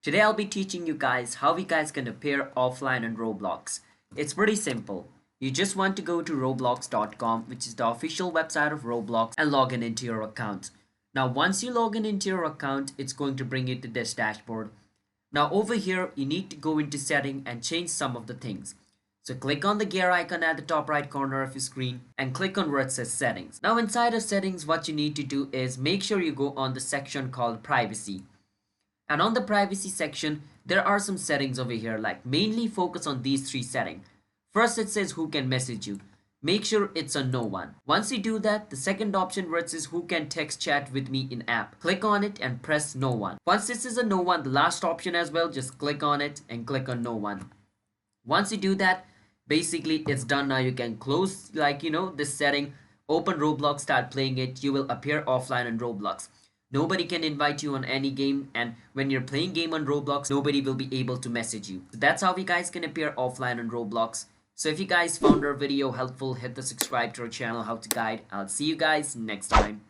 Today I'll be teaching you guys how you guys can appear offline on Roblox. It's pretty simple. You just want to go to roblox.com, which is the official website of Roblox, and log in into your account. Now once you log in into your account, it's going to bring you to this dashboard. Now over here, you need to go into setting and change some of the things. So click on the gear icon at the top right corner of your screen and click on where it says settings. Now inside of settings, what you need to do is make sure you go on the section called privacy. And on the privacy section, there are some settings over here, like mainly focus on these three settings. First, it says who can message you. Make sure it's on no one. Once you do that, the second option where it says who can text chat with me in app. Click on it and press no one. Once this is a no one, the last option as well, just click on it and click on no one. Once you do that, basically it's done. Now you can close this setting, open Roblox, start playing it. You will appear offline on Roblox. Nobody can invite you on any game, and when you're playing game on Roblox, nobody will be able to message you. So that's how you guys can appear offline on Roblox. So if you guys found our video helpful, hit the subscribe to our channel, How to Guide. I'll see you guys next time.